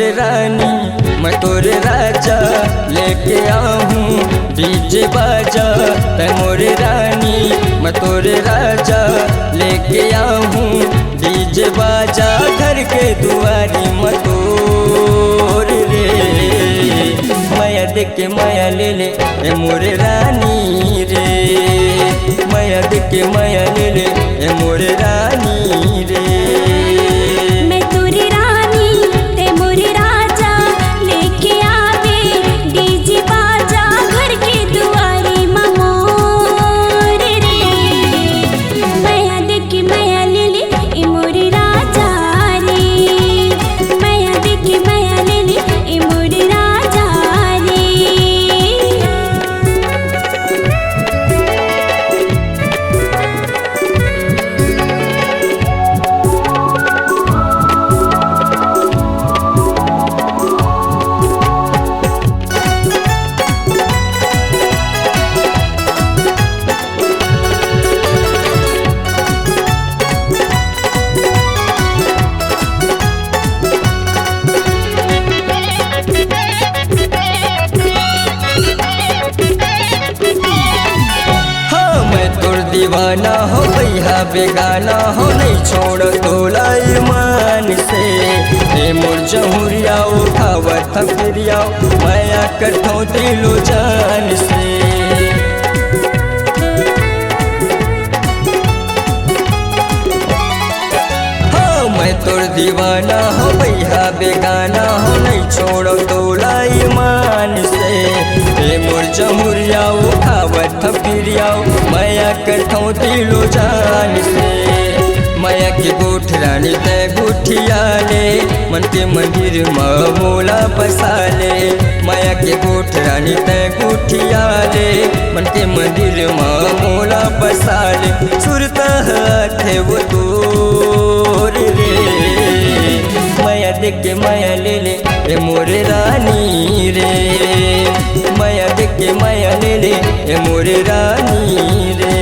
मोरे रानी मैं तोरे राजा लेके आऊँ डीजे बाजा। तै मोरे रानी मैं तोरे राजा लेके आऊँ डीजे बाजा। घर के दुआरी मतोर रे माया देख के माया ले ले ए मोरे रानी रे। माया देख के माया ले ले ए मोरे रानी रे। मैं तोरी रानी ते मोरे राजा लेके आवे डीजे बाजा। घर के दुआरी मोर रे माया देख के माया ले ले ए मोरे राजा रे। माया देख के माया ले ले ए मोरे राजा रे। दीवाना हो भैया बेगाना हो नहीं छोड़ तोला ईमान से। हे मोर जहुरिया उठावत फिरिया माया कठो दिलो जान से। हाँ मैं तोर दीवाना हो भैया बेगाना हो नहीं छोड़ तोला ईमान से। हे मोर जहुरिया उठावत फिरिया माया कठो दिलो जान से। माया के गोठ रानी तय गुठिया ले मन के मंदिर में मोला बसा ले। माया के गोठ रानी तय गुठिया ले मन के मंदिर में मोला बसा ले। सुरता थे वो तोर रे माया देख के माया ले ले ए मोरे रानी रे। माया देख के माया ले ले ए मोरे रानी रे।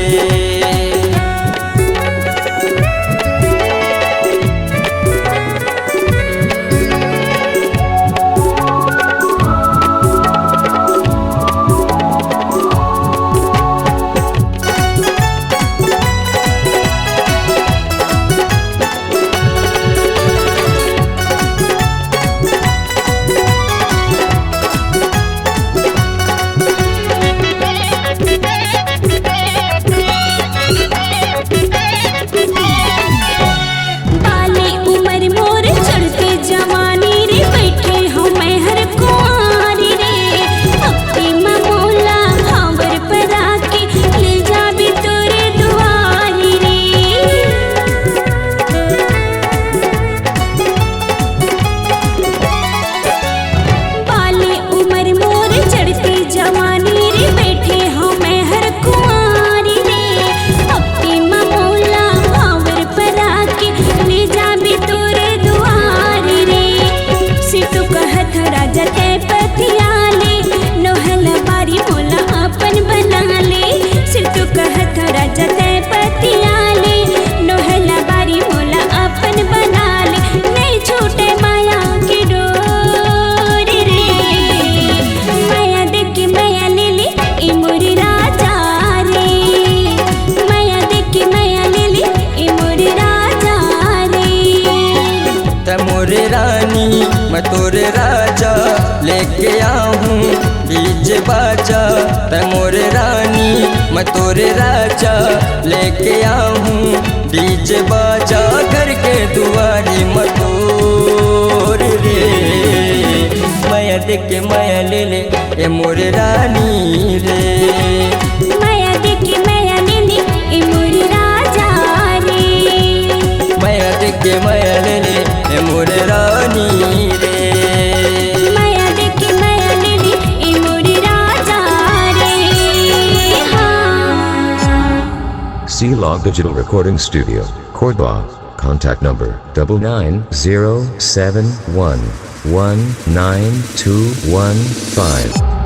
मोरे रानी मैं तोरे राजा लेके आऊँ डीजे बाजा। तै मोरे रानी मैं तोरे राजा लेके आऊँ डीजे बाजा। घर के दुआरी मतोर रे माया देख के माया ले ले ए मोरे रानी रे। माया देख के माया ले ले ए मोरे राजा रे। माया देख के माया ले ले ए मोरे रानी रे। माया देख के माया ले ले ए मोरे राजा रे। हाँ। C-Log Digital Recording Studio, Cordoba. Contact number 99071192115.